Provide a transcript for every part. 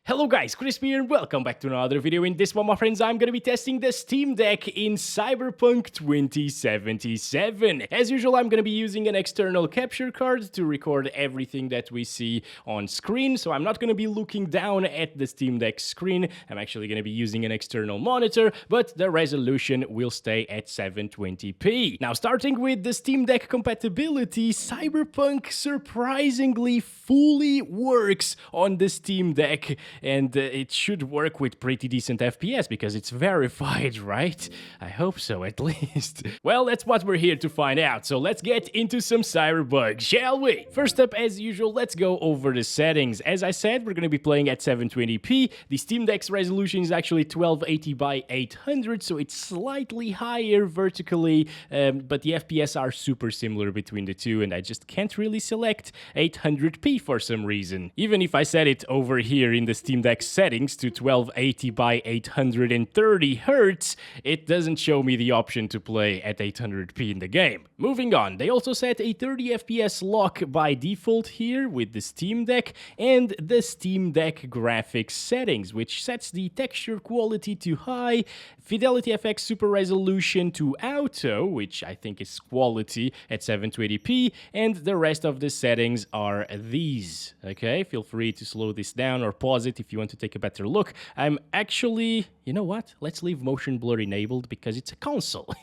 Hello guys, Chris here and welcome back to another video. In this one, my friends, I'm gonna be testing the Steam Deck in Cyberpunk 2077. As usual, I'm gonna be using an external capture card to record everything that we see on screen, so I'm not gonna be looking down at the Steam Deck screen. I'm actually gonna be using an external monitor, but the resolution will stay at 720p. Now, starting with the Steam Deck compatibility, Cyberpunk surprisingly fully works on the Steam Deck. And it should work with pretty decent FPS because it's verified, right? I hope so, at least. Well, that's what we're here to find out, so let's get into some Cyberpunk, shall we? First up, as usual, let's go over the settings. As I said, we're going to be playing at 720p. The Steam Deck's resolution is actually 1280 by 800, so it's slightly higher vertically, but the FPS are super similar between the two, and I just can't really select 800p for some reason. Even if I set it over here in the Steam Deck settings to 1280 by 830 Hz, it doesn't show me the option to play at 800p in the game. Moving on, they also set a 30 FPS lock by default here with the Steam Deck and the Steam Deck graphics settings, which sets the texture quality to high, Fidelity FX Super Resolution to auto, which I think is quality at 720p, and the rest of the settings are these. Okay, feel free to slow this down or pause it if you want to take a better look. I'm actually, you know what? Let's leave motion blur enabled because it's a console.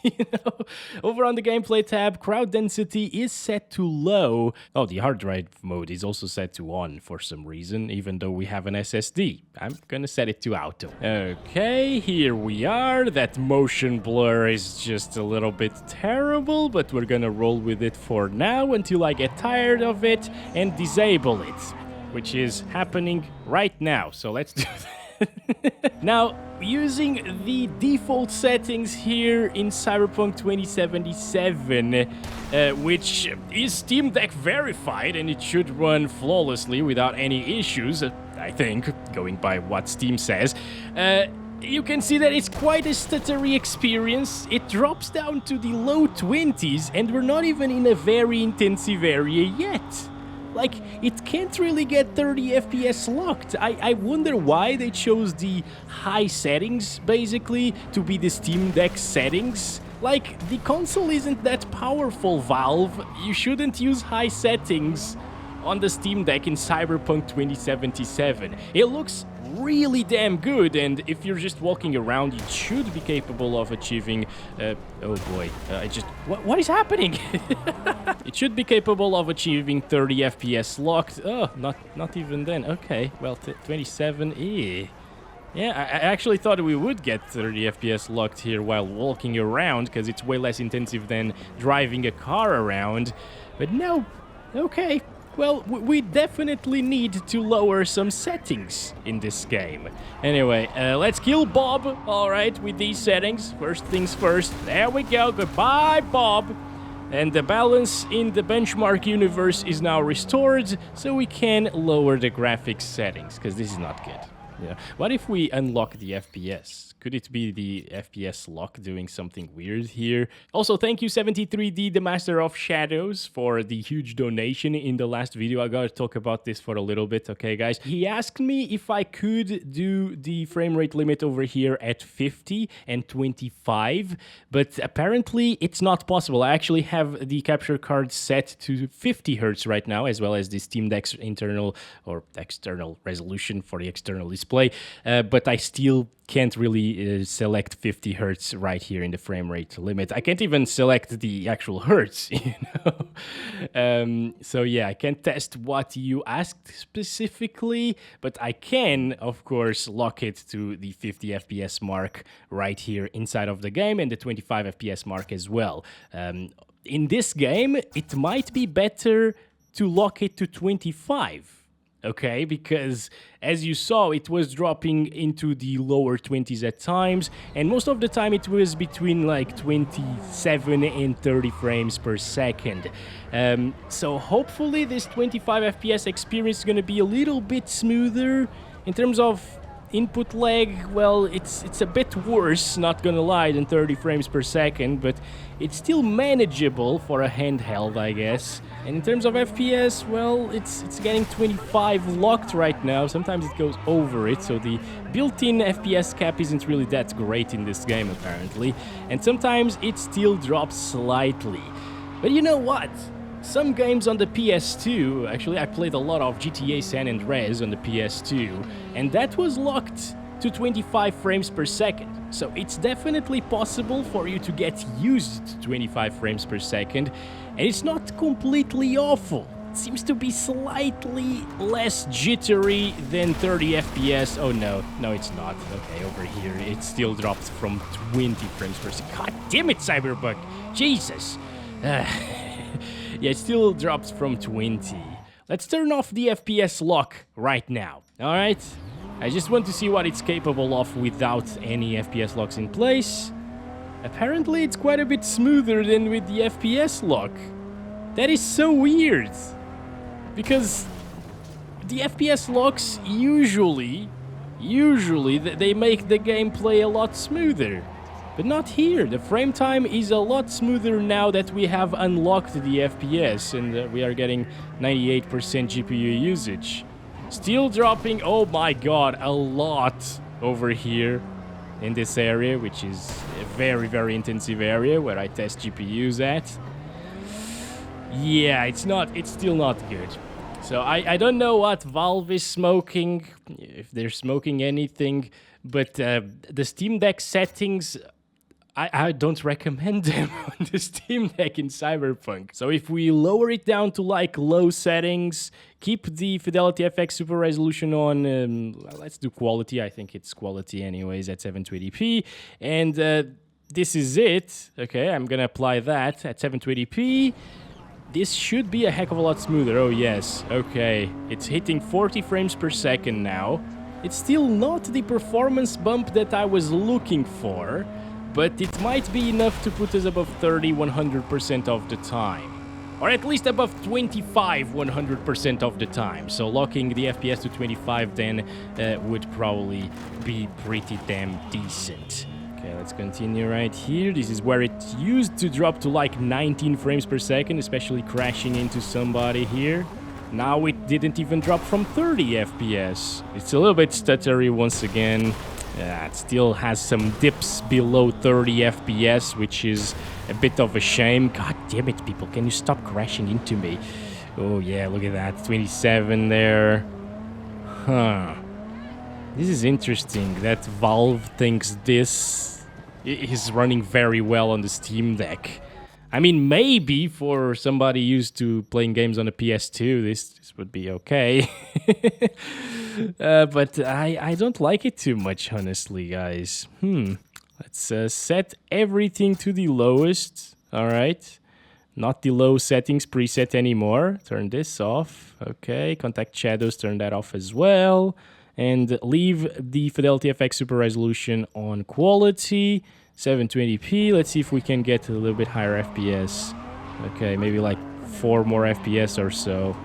Over on the gameplay tab, crowd density is set to low. Oh, the hard drive mode is also set to on for some reason, even though we have an SSD. I'm gonna set it to auto. Okay, here we are. That motion blur is just a little bit terrible, but we're gonna roll with it for now until I get tired of it and disable it, which is happening right now. So let's do that. Now, using the default settings here in Cyberpunk 2077, which is Steam Deck verified, and it should run flawlessly without any issues, I think, going by what Steam says, you can see that it's quite a stuttery experience. It drops down to the low 20s, and we're not even in a very intensive area yet. Like, it can't really get 30 FPS locked. I wonder why they chose the high settings, basically, to be the Steam Deck settings. Like, the console isn't that powerful, Valve. You shouldn't use high settings on the Steam Deck in Cyberpunk 2077. It looks really damn good, and if you're just walking around, it should be capable of achieving oh boy, what is happening? It should be capable of achieving 30 FPS locked. Oh, not even then. Okay, well, 27. Yeah, I actually thought we would get 30 FPS locked here while walking around, because it's way less intensive than driving a car around, but no. Okay. Well, we definitely need to lower some settings in this game. Anyway, let's kill Bob, alright, with these settings. First things first. There we go. Goodbye, Bob. And the balance in the benchmark universe is now restored, so we can lower the graphics settings, because this is not good. Yeah. What if we unlock the FPS? Could it be the FPS lock doing something weird here? Also, thank you 73D, the Master of Shadows, for the huge donation in the last video. I gotta talk about this for a little bit, okay, guys? He asked me if I could do the frame rate limit over here at 50 and 25, but apparently it's not possible. I actually have the capture card set to 50 Hz right now, as well as the Steam Deck's internal or external resolution for the external display, but I still can't really select 50 Hz right here in the frame rate limit. I can't even select the actual Hertz, you know? So yeah, I can't test what you asked specifically, but I can, of course, lock it to the 50 FPS mark right here inside of the game, and the 25 FPS mark as well. In this game, it might be better to lock it to 25. Okay, because as you saw, it was dropping into the lower 20s at times, and most of the time it was between like 27 and 30 frames per second. So hopefully this 25 FPS experience is going to be a little bit smoother in terms of input lag, well, it's a bit worse, not gonna lie, than 30 frames per second, but it's still manageable for a handheld, I guess. And in terms of FPS, well, it's getting 25 locked right now. Sometimes it goes over it, so the built-in FPS cap isn't really that great in this game, apparently. And sometimes it still drops slightly. But you know what? Some games on the PS2, actually I played a lot of GTA San Andreas on the PS2, and that was locked to 25 frames per second. So it's definitely possible for you to get used to 25 frames per second, and it's not completely awful. It seems to be slightly less jittery than 30 FPS. Oh no, it's not. Okay, over here it still drops from 20 frames per second. God damn it, Cyberpunk! Jesus! Yeah, it still drops from 20. Let's turn off the FPS lock right now, alright? I just want to see what it's capable of without any FPS locks in place. Apparently it's quite a bit smoother than with the FPS lock. That is so weird. Because the FPS locks usually they make the gameplay a lot smoother. But not here. The frame time is a lot smoother now that we have unlocked the FPS and we are getting 98% GPU usage. Still dropping, oh my god, a lot over here in this area, which is a very, very intensive area where I test GPUs at. Yeah, it's still not good. So I don't know what Valve is smoking, if they're smoking anything, but the Steam Deck settings, I don't recommend them on the Steam Deck in Cyberpunk. So if we lower it down to like low settings, keep the Fidelity FX Super Resolution on, let's do quality, I think it's quality anyways at 720p, and this is it. Okay, I'm gonna apply that at 720p. This should be a heck of a lot smoother. Oh yes, okay, it's hitting 40 frames per second now. It's still not the performance bump that I was looking for, but it might be enough to put us above 30 100% of the time. Or at least above 25 100% of the time. So locking the FPS to 25 then would probably be pretty damn decent. Okay, let's continue right here. This is where it used to drop to like 19 frames per second, especially crashing into somebody here. Now it didn't even drop from 30 FPS. It's a little bit stuttery once again. It still has some dips below 30 FPS, which is a bit of a shame. God damn it, people, can you stop crashing into me? Oh yeah, look at that, 27 there. Huh. This is interesting that Valve thinks this is running very well on the Steam Deck. I mean, maybe for somebody used to playing games on a PS2, this would be okay. But I don't like it too much, honestly, guys. Let's set everything to the lowest. All right. Not the low settings preset anymore. Turn this off. Okay. Contact shadows, turn that off as well. And leave the Fidelity FX Super Resolution on quality. 720p. Let's see if we can get a little bit higher FPS. Okay, maybe like 4 more FPS or so.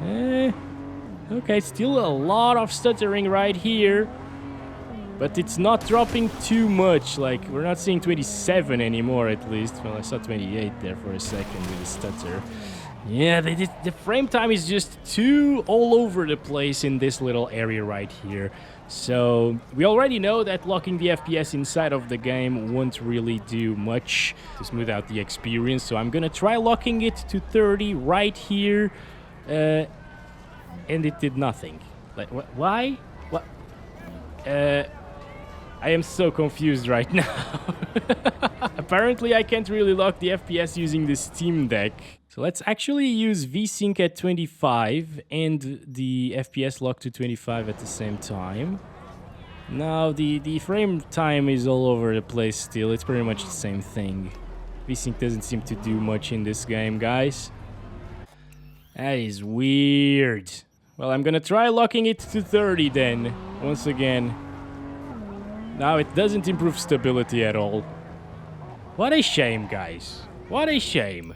Okay, still a lot of stuttering right here. But it's not dropping too much. Like, we're not seeing 27 anymore at least. Well, I saw 28 there for a second with the stutter. Yeah, the frame time is just too all over the place in this little area right here. So we already know that locking the FPS inside of the game won't really do much to smooth out the experience. So I'm gonna try locking it to 30 right here. And it did nothing. Like, why? What? I am so confused right now. Apparently I can't really lock the FPS using the Steam Deck. So let's actually use Vsync at 25 and the FPS lock to 25 at the same time. Now the frame time is all over the place still. It's pretty much the same thing. Vsync doesn't seem to do much in this game, guys. That is weird. Well, I'm gonna try locking it to 30 then, once again. Now it doesn't improve stability at all. What a shame, guys. What a shame.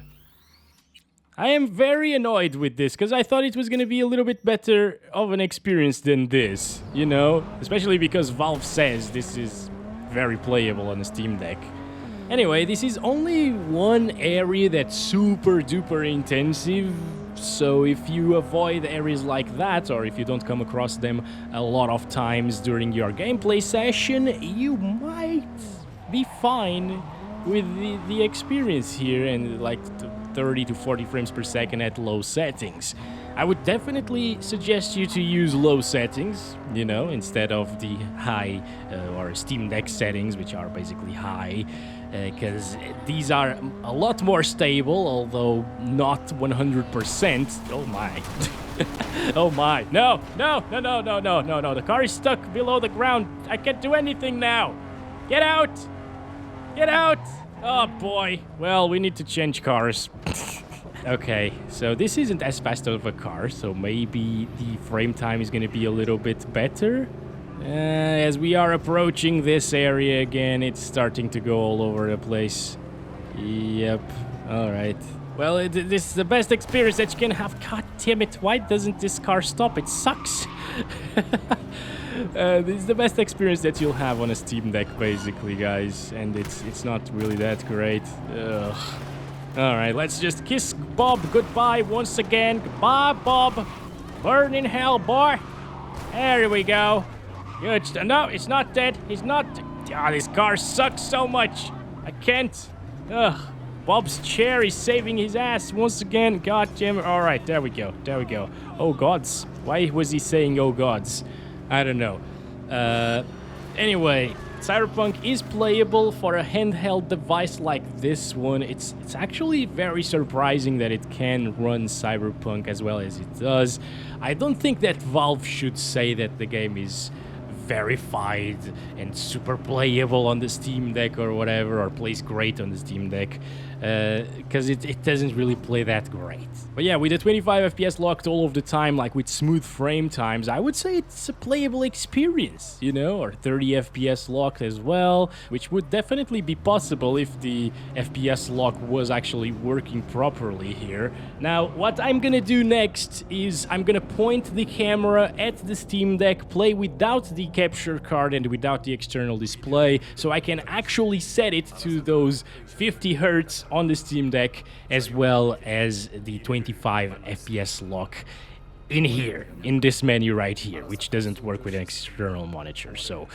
I am very annoyed with this because I thought it was going to be a little bit better of an experience than this, you know? Especially because Valve says this is very playable on the Steam Deck. Anyway, this is only one area that's super duper intensive, so if you avoid areas like that, or if you don't come across them a lot of times during your gameplay session, you might be fine with the experience here and like 30 to 40 frames per second at low settings. I would definitely suggest you to use low settings, you know, instead of the high or Steam Deck settings, which are basically high, because these are a lot more stable, although not 100%. Oh my. Oh my. No, no, no, no, no, no, no, no. The car is stuck below the ground. I can't do anything now. Get out. Get out. Oh boy. Well, we need to change cars. Okay, so this isn't as fast of a car, so maybe the frame time is going to be a little bit better. As we are approaching this area again, it's starting to go all over the place. Yep, alright. Well, this is the best experience that you can have. God damn it, why doesn't this car stop? It sucks. This is the best experience that you'll have on a Steam Deck, basically, guys. And it's not really that great. Ugh. Alright, let's just kiss Bob goodbye once again. Goodbye, Bob. Burn in hell, boy. There we go. Good. No, it's not dead. He's not. Ah, this car sucks so much. I can't. Ugh. Bob's chair is saving his ass once again. God damn it. Alright, there we go. There we go. Oh, gods. Why was he saying oh, gods? I don't know. Anyway, Cyberpunk is playable for a handheld device like this one. It's actually very surprising that it can run Cyberpunk as well as it does. I don't think that Valve should say that the game is verified and super playable on the Steam Deck or whatever, or plays great on the Steam Deck, because it doesn't really play that great. But yeah, with the 25 FPS locked all of the time, like with smooth frame times, I would say it's a playable experience, you know, or 30 FPS locked as well, which would definitely be possible if the FPS lock was actually working properly here. Now, what I'm gonna do next is I'm gonna point the camera at the Steam Deck, play without the capture card and without the external display, so I can actually set it to those 50 Hz on the Steam Deck, as well as the 25 FPS lock in here, in this menu right here, which doesn't work with an external monitor. So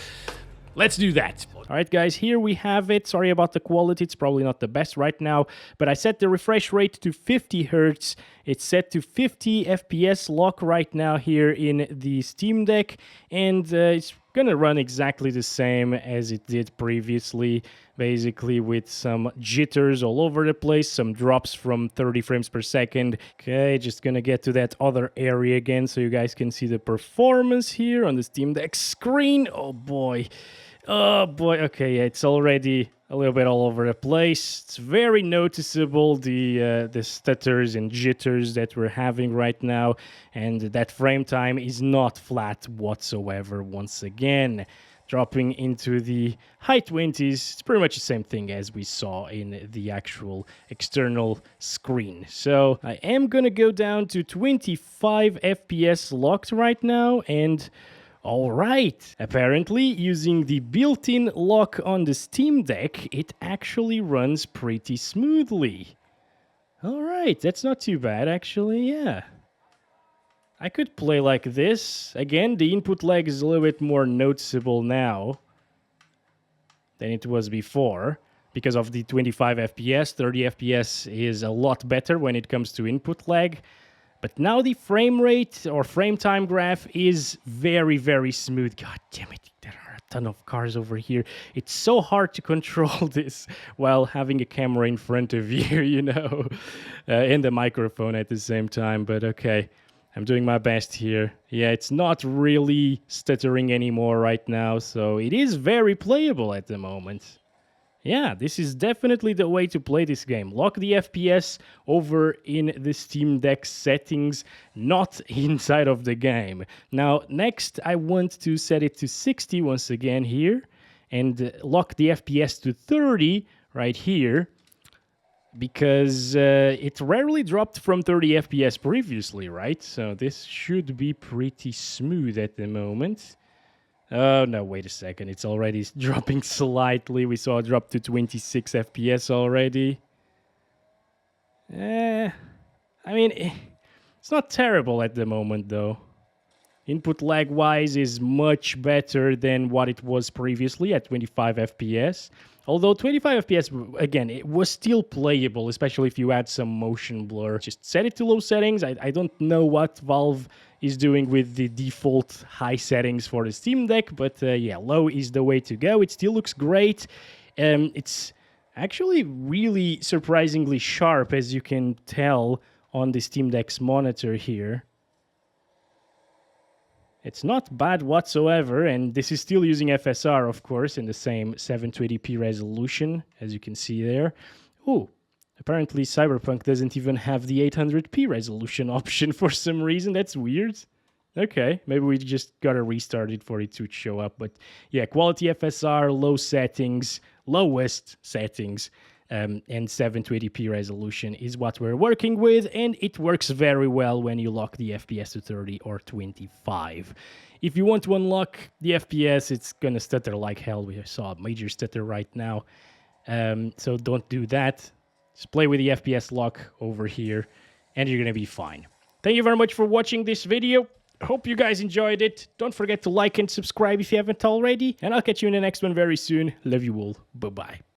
let's do that. All right, guys, here we have it. Sorry about the quality. It's probably not the best right now, but I set the refresh rate to 50 Hz. It's set to 50 FPS lock right now here in the Steam Deck, and it's gonna run exactly the same as it did previously, basically with some jitters all over the place, some drops from 30 frames per second. Okay, just gonna get to that other area again so you guys can see the performance here on the Steam Deck screen. Oh boy. Oh boy, okay, yeah, it's already a little bit all over the place. It's very noticeable, the stutters and jitters that we're having right now, and that frame time is not flat whatsoever once again. Dropping into the high 20s, it's pretty much the same thing as we saw in the actual external screen. So I am gonna go down to 25 FPS locked right now, and alright, apparently using the built-in lock on the Steam Deck, it actually runs pretty smoothly. Alright, that's not too bad actually, yeah. I could play like this. Again, the input lag is a little bit more noticeable now than it was before. Because of the 25 FPS, 30 FPS is a lot better when it comes to input lag. But now the frame rate or frame time graph is very, very smooth. God damn it, there are a ton of cars over here. It's so hard to control this while having a camera in front of you, you know, and the microphone at the same time. But okay, I'm doing my best here. Yeah, it's not really stuttering anymore right now, so it is very playable at the moment. Yeah, this is definitely the way to play this game. Lock the FPS over in the Steam Deck settings, not inside of the game. Now, next, I want to set it to 60 once again here, and lock the FPS to 30 right here. because it rarely dropped from 30 FPS previously, right? So this should be pretty smooth at the moment. Oh, no, wait a second. It's already dropping slightly. We saw it drop to 26 FPS already. I mean, it's not terrible at the moment, though. Input lag-wise is much better than what it was previously at 25 FPS. Although 25 FPS, again, it was still playable, especially if you add some motion blur. Just set it to low settings. I don't know what Valve is doing with the default high settings for the Steam Deck, but yeah, low is the way to go. It still looks great. It's actually really surprisingly sharp, as you can tell on the Steam Deck's monitor here. It's not bad whatsoever, and this is still using FSR, of course, in the same 720p resolution, as you can see there. Ooh, apparently Cyberpunk doesn't even have the 800p resolution option for some reason. That's weird. Okay, maybe we just gotta restart it for it to show up. But yeah, quality FSR, low settings, lowest settings, and 720p resolution is what we're working with, and it works very well when you lock the FPS to 30 or 25. If you want to unlock the FPS, it's gonna stutter like hell. We saw a major stutter right now, so don't do that. Just play with the FPS lock over here, and you're gonna be fine. Thank you very much for watching this video. Hope you guys enjoyed it. Don't forget to like and subscribe if you haven't already, and I'll catch you in the next one very soon. Love you all. Bye-bye.